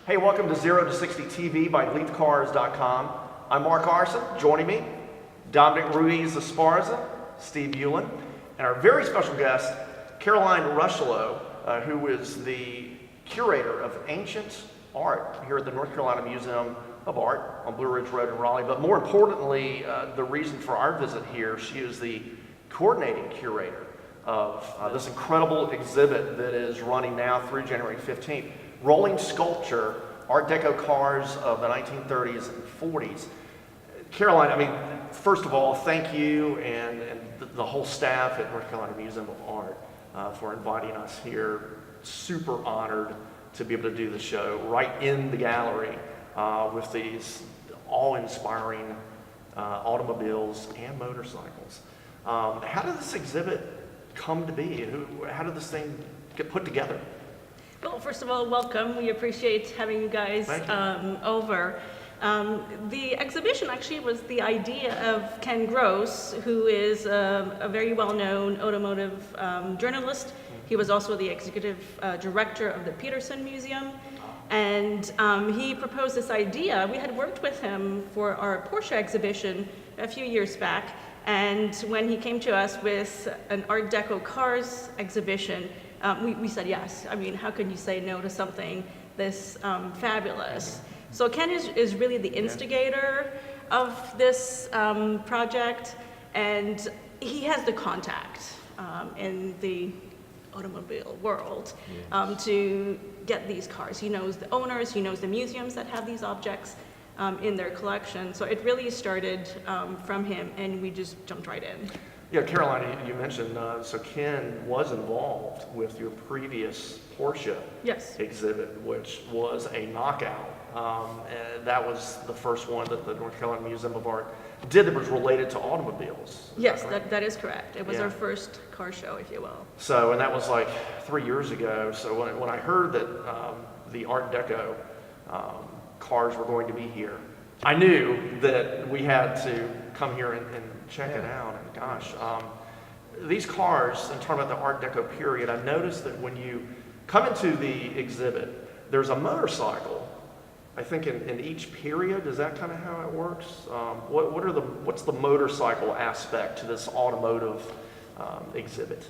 Hey, welcome to 0 to 60 TV by LeithCars.com. I'm Mark Arson. Joining me, Dominic Ruiz Esparza, Steve Hewlin, and our very special guest, Caroline Rushlow, who is the curator of ancient art here at the North Carolina Museum of Art on Blue Ridge Road in Raleigh. But more importantly, the reason for our visit here, she is the coordinating curator of this incredible exhibit that is running now through January 15th. Rolling sculpture, Art Deco cars of the 1930s and 40s. Caroline, I mean, first of all, thank you and the whole staff at North Carolina Museum of Art for inviting us here. Super honored to be able to do the show right in the gallery with these awe-inspiring automobiles and motorcycles. How did this exhibit come to be? How did this thing get put together? Well, first of all, welcome. We appreciate having you guys over. The exhibition actually was the idea of Ken Gross, who is a very well-known automotive journalist. He was also the executive director of the Peterson Museum. And he proposed this idea. We had worked with him for our Porsche exhibition a few years back. And when he came to us with an Art Deco cars exhibition, we said yes. I mean, how can you say no to something this fabulous? So Ken is really the instigator of this project, and he has the contact in the automobile world to get these cars. He knows the owners, he knows the museums that have these objects in their collection. So it really started from him, and we just jumped right in. Yeah, Caroline, you mentioned, so Ken was involved with your previous Porsche exhibit, which was a knockout. And that was the first one that the North Carolina Museum of Art did that was related to automobiles. Yes, that is correct. It was our first car show, if you will. So, and that was like 3 years ago. So when I heard that the Art Deco cars were going to be here, I knew that we had to come here and check it out. And gosh, these cars, and talking about the Art Deco period, I've noticed that when you come into the exhibit, there's a motorcycle, I think in each period. Is that kind of how it works? What's the motorcycle aspect to this automotive exhibit?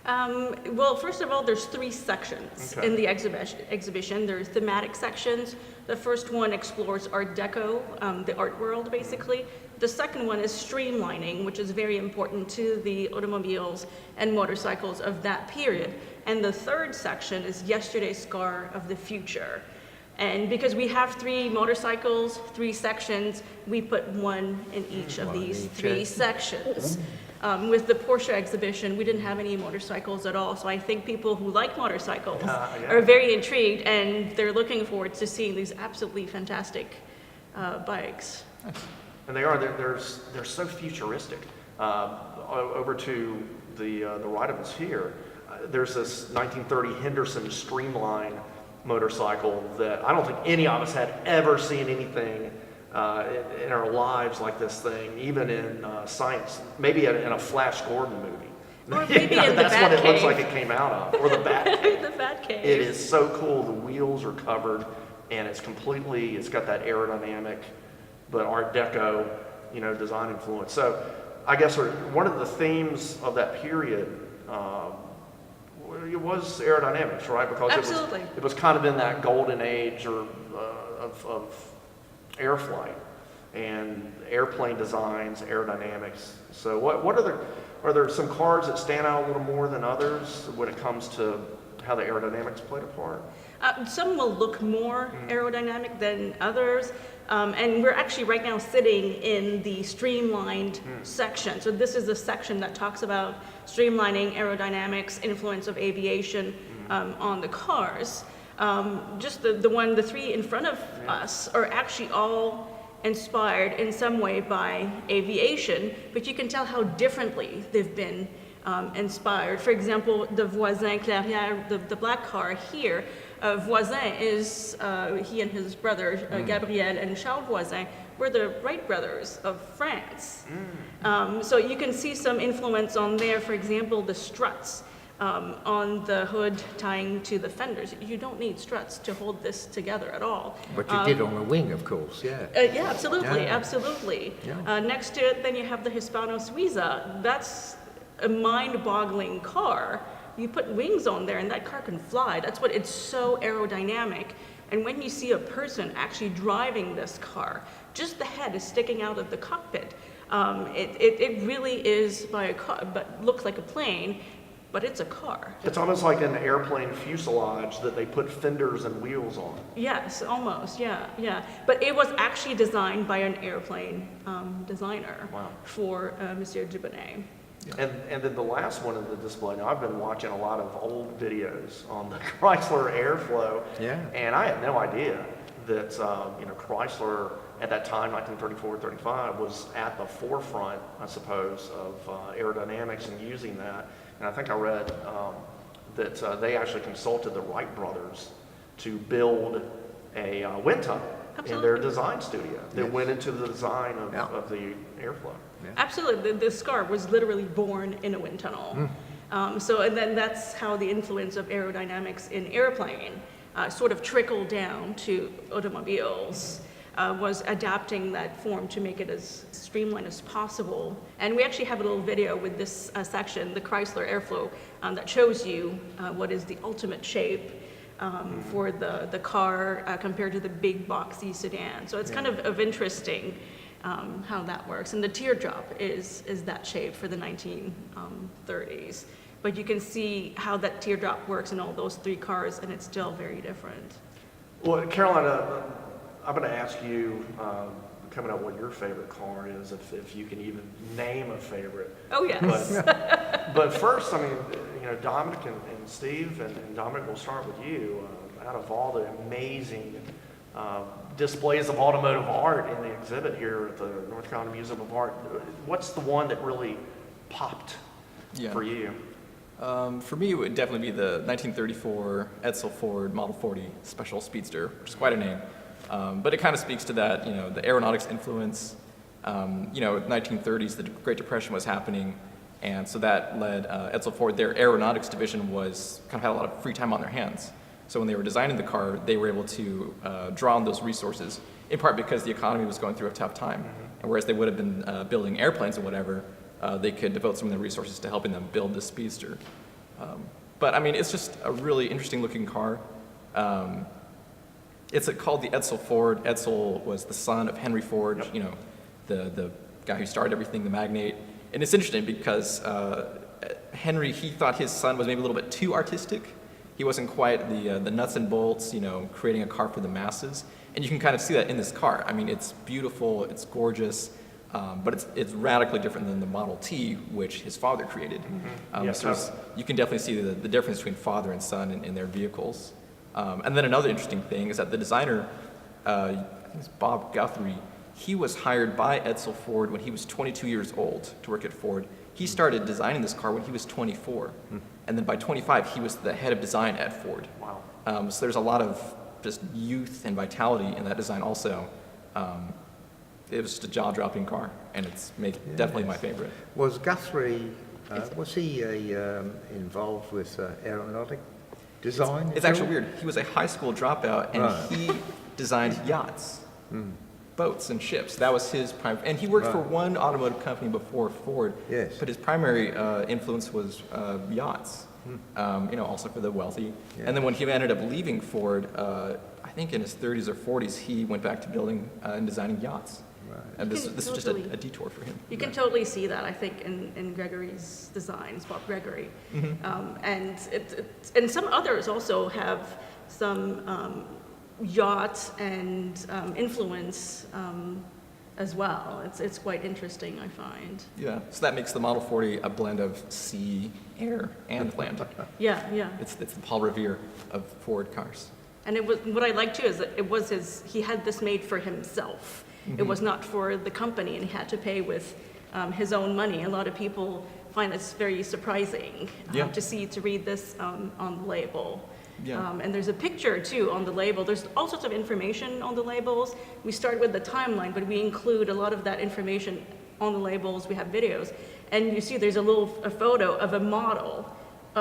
Well, first of all, there's 3 sections in the exhibition. There's thematic sections. The first one explores Art Deco, the art world, basically. The second one is streamlining, which is very important to the automobiles and motorcycles of that period. And the third section is yesterday's car of the future. And because we have 3 motorcycles, 3 sections, we put one in each of these 3 sections. With the Porsche exhibition, we didn't have any motorcycles at all, so I think people who like motorcycles are very intrigued, and they're looking forward to seeing these absolutely fantastic bikes. And they are. They're so futuristic. Over to the right of us here, there's this 1930 Henderson Streamlined motorcycle that I don't think any of us had ever seen anything in our lives like this thing, even in science, maybe in a Flash Gordon movie. Or maybe in the That's what it Batcave. looks like it came out of, or the Batcave. The Batcave. It is so cool. The wheels are covered, and it's got that aerodynamic, but Art Deco, design influence. So I guess one of the themes of that period it was aerodynamics, right? Because it was kind of in that golden age of air flight and airplane designs, aerodynamics. So are there some cars that stand out a little more than others when it comes to how the aerodynamics played a part? Some will look more aerodynamic than others. And we're actually right now sitting in the Streamlined section. So this is the section that talks about streamlining, aerodynamics, influence of aviation on the cars. Just the 3 in front of us are actually all inspired in some way by aviation, but you can tell how differently they've been inspired. For example, the Voisin Clairière, the black car here, Voisin is, he and his brother, Gabriel and Charles Voisin, were the Wright brothers of France. So you can see some influence on there. For example, the struts on the hood tying to the fenders. You don't need struts to hold this together at all. But you did on the wing, of course, yeah. Yeah, absolutely, Yeah. absolutely. Yeah. Next to it, then you have the Hispano Suiza. That's a mind-boggling car. You put wings on there and that car can fly. That's what, it's so aerodynamic. And when you see a person actually driving this car, just the head is sticking out of the cockpit. It really is by a car, but looks like a plane, but it's a car. It's almost like an airplane fuselage that they put fenders and wheels on. Yes, almost, yeah. But it was actually designed by an airplane designer. Wow. For Monsieur Dubonnet. And then the last one in the display, now I've been watching a lot of old videos on the Chrysler Airflow, Yeah. and I had no idea that Chrysler at that time, 1934, 35, was at the forefront, I suppose, of aerodynamics and using that. And I think I read that they actually consulted the Wright brothers to build a wind tunnel in their design studio that went into the design of the Airflow. Yeah. Absolutely, the Scarab was literally born in a wind tunnel. And then that's how the influence of aerodynamics in airplane sort of trickled down to automobiles, was adapting that form to make it as streamlined as possible. And we actually have a little video with this section, the Chrysler Airflow, that shows you what is the ultimate shape for the car compared to the big boxy sedan. So it's kind of interesting how that works. And the teardrop is that shape for the 1930s. But you can see how that teardrop works in all those three cars, and it's still very different. Well, Carolina, I'm going to ask you, coming up, what your favorite car is, if you can even name a favorite. Oh, yes. But first, I mean, Dominic and Steve, and Dominic, we'll start with you. Out of all the amazing displays of automotive art in the exhibit here at the North Carolina Museum of Art, what's the one that really popped for you? For me, it would definitely be the 1934 Edsel Ford Model 40 Special Speedster, which is quite a name. But it kind of speaks to that, the aeronautics influence. 1930s, the Great Depression was happening, and so that led Edsel Ford, their aeronautics division was kind of had a lot of free time on their hands. So when they were designing the car, they were able to draw on those resources, in part because the economy was going through a tough time. And whereas they would have been building airplanes or whatever, they could devote some of their resources to helping them build this Speedster. But I mean, it's just a really interesting looking car. It's called the Edsel Ford. Edsel was the son of Henry Ford, the guy who started everything, the magnate. And it's interesting because Henry, he thought his son was maybe a little bit too artistic. He wasn't quite the nuts and bolts, creating a car for the masses. And you can kind of see that in this car. I mean, it's beautiful, it's gorgeous, but it's radically different than the Model T, which his father created. You can definitely see the difference between father and son in their vehicles. And then another interesting thing is that the designer, I think it's Bob Guthrie, he was hired by Edsel Ford when he was 22 years old to work at Ford. He started designing this car when he was 24. And then by 25, he was the head of design at Ford. Wow. So there's a lot of just youth and vitality in that design also. It was just a jaw-dropping car, and it's definitely my favorite. Was Guthrie, was he involved with aeronautic design? It's actually weird. He was a high school dropout, and he designed yachts, boats, and ships. That was his prime. And he worked for one automotive company before Ford. Yes. But his primary influence was yachts. Also for the wealthy. Yeah. And then when he ended up leaving Ford, I think in his 30s or 40s, he went back to building and designing yachts. Right. And this is just a detour for him. You can totally see that, I think, in Gregory's designs, Bob Gregory. And some others also have some yacht and influence as well. It's quite interesting, I find. Yeah, so that makes the Model 40 a blend of sea, air, and land. Yeah. It's the Paul Revere of Ford cars. And what I like too is that he had this made for himself. It was not for the company, and he had to pay with his own money. A lot of people find this very surprising to read this on the label. Yeah. And there's a picture too on the label. There's all sorts of information on the labels. We start with the timeline, but we include a lot of that information on the labels. We have videos, and you see there's a photo of a model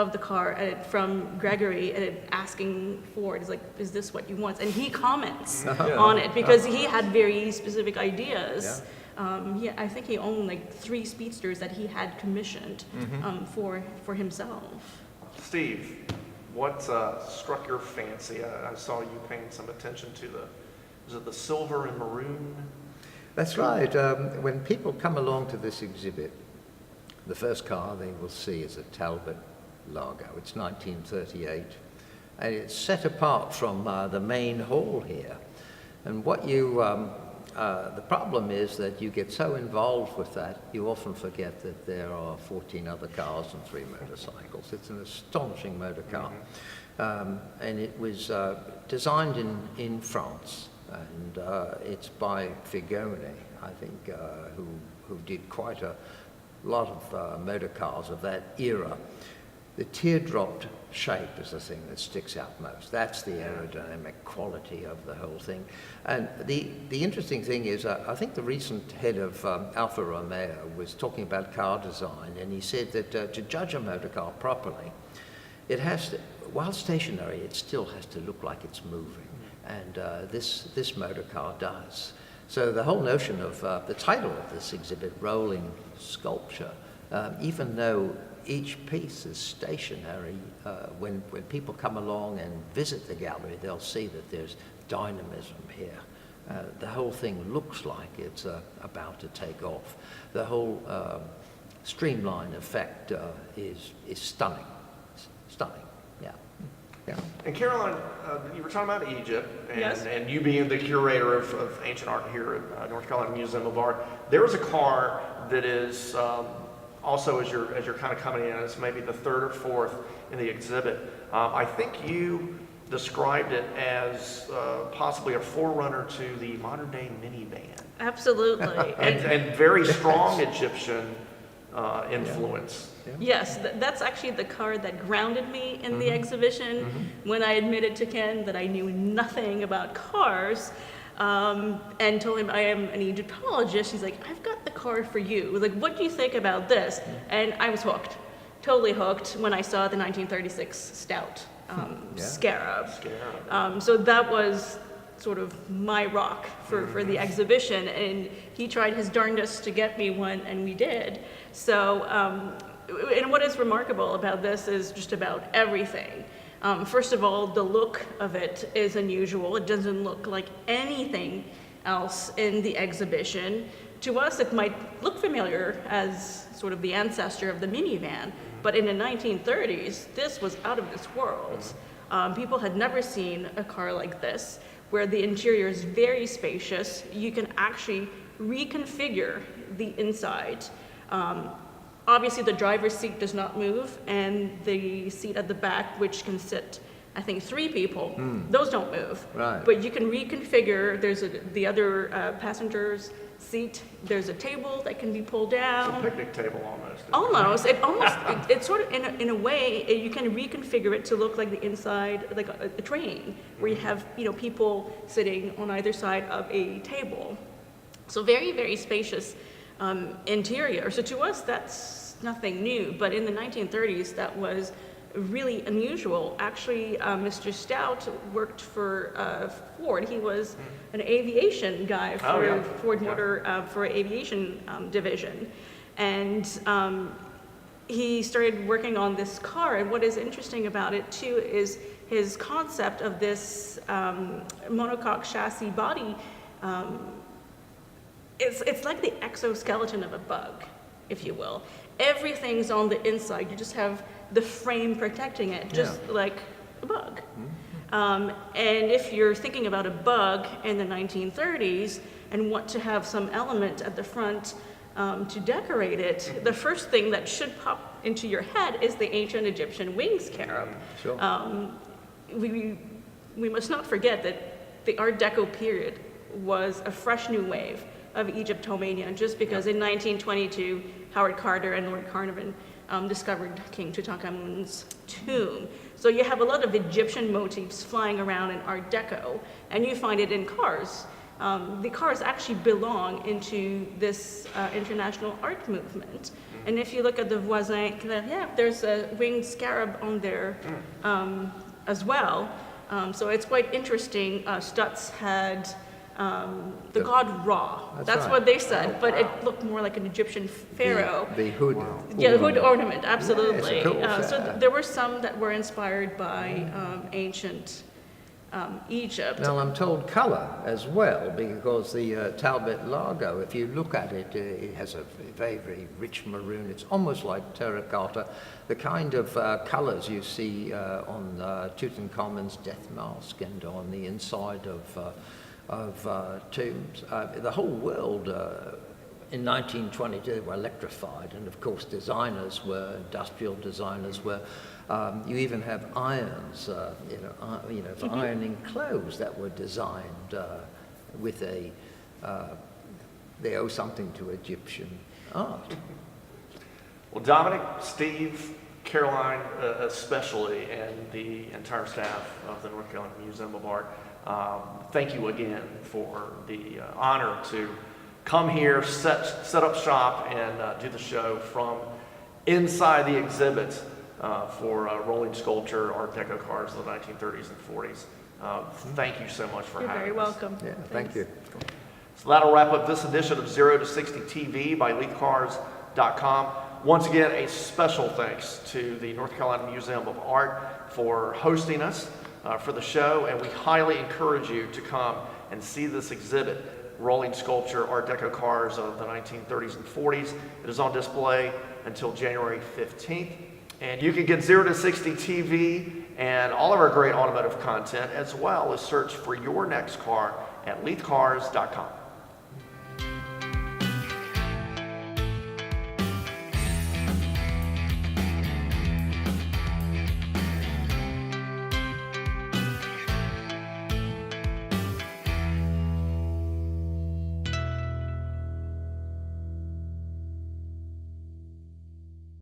of the car from Gregory asking Ford, is like, is this what you want? And he comments on it because he had very specific ideas. I think he owned like 3 speedsters that he had commissioned for himself. Steve, what struck your fancy? I saw you paying some attention to is it the silver and maroon? That's right. When people come along to this exhibit, the first car they will see is a Talbot Largo. It's 1938, and it's set apart from the main hall here. And what the problem is that you get so involved with that, you often forget that there are 14 other cars and 3 motorcycles. It's an astonishing motor car. And it was designed in France, and it's by Figone, I think, who did quite a lot of motor cars of that era. The teardrop shape is the thing that sticks out most. That's the aerodynamic quality of the whole thing. And the interesting thing is, I think the recent head of Alfa Romeo was talking about car design, and he said that to judge a motor car properly, it has to, while stationary, it still has to look like it's moving. And this motor car does. So the whole notion of the title of this exhibit, Rolling Sculpture, even though each piece is stationary, when people come along and visit the gallery, they'll see that there's dynamism here. The whole thing looks like it's about to take off. The whole streamline effect is stunning. Stunning, yeah. And Caroline, you were talking about Egypt, and, Yes. and you being the curator of ancient art here at North Carolina Museum of Art. There was a car that is also, as you're kind of coming in, it's maybe the 3rd or 4th in the exhibit. I think you described it as possibly a forerunner to the modern day minivan. Absolutely. And very strong Egyptian influence. Yes, that's actually the car that grounded me in the exhibition when I admitted to Ken that I knew nothing about cars. And told him I am an Egyptologist. He's like, I've got the car for you. Like, what do you think about this? And I was hooked, totally hooked when I saw the 1936 Stout Scarab. So that was sort of my rock for the exhibition. And he tried his darndest to get me one, and we did. So, and what is remarkable about this is just about everything. First of all, the look of it is unusual. It doesn't look like anything else in the exhibition. To us, it might look familiar as sort of the ancestor of the minivan, but in the 1930s, this was out of this world. People had never seen a car like this, where the interior is very spacious. You can actually reconfigure the inside. Obviously, the driver's seat does not move, and the seat at the back, which can sit, I think, 3 people, those don't move. Right. But you can reconfigure. There's the other passenger's seat. There's a table that can be pulled down. It's a picnic table almost. Almost. It's sort of, in a way, you can reconfigure it to look like the inside, like a train, where you have, people sitting on either side of a table. So very, very spacious interior. So to us, that's nothing new, but in the 1930s, that was really unusual. Actually, Mr. Stout worked for Ford. He was an aviation guy for Ford Motor, for aviation division. And he started working on this car, and what is interesting about it too is his concept of this monocoque chassis body. It's like the exoskeleton of a bug, if you will. Everything's on the inside. You just have the frame protecting it, just like a bug. And if you're thinking about a bug in the 1930s and want to have some element at the front to decorate it, the first thing that should pop into your head is the ancient Egyptian wing scarab. Sure. We must not forget that the Art Deco period was a fresh new wave of Egyptomania, just because in 1922, Howard Carter and Lord Carnarvon discovered King Tutankhamun's tomb. So you have a lot of Egyptian motifs flying around in Art Deco, and you find it in cars. The cars actually belong into this international art movement. And if you look at the voisin, yeah, there's a winged scarab on there as well. So it's quite interesting. Stutz had the god Ra. That's right. what they said, but it looked more like an Egyptian pharaoh. The hood. Yeah, the hood ornament, absolutely. Yes, of course, So there were some that were inspired by ancient Egypt. Now, I'm told colour as well, because the Talbot Largo, if you look at it, it has a very, very rich maroon. It's almost like terracotta. The kind of colours you see on Tutankhamun's death mask and on the inside of tombs. The whole world in 1922 were electrified, and of course industrial designers were. You even have irons, for ironing clothes that were designed with they owe something to Egyptian art. Well, Dominic, Steve, Caroline especially, and the entire staff of the North Carolina Museum of Art, thank you again for the honor to come here, set up shop, and do the show from inside the exhibit for rolling sculpture, Art Deco cars of the 1930s and 40s. Thank you so much for You're having very us. welcome. Yeah, Thanks. thank you. So that'll wrap up this edition of 0 to 60 TV by LeithCars.com. Once again, a special thanks to the North Carolina Museum of Art for hosting us for the show, and we highly encourage you to come and see this exhibit, Rolling Sculpture Art Deco Cars of the 1930s and 40s. It is on display until January 15th. And you can get 0 to 60 TV and all of our great automotive content, as well as search for your next car at LeithCars.com.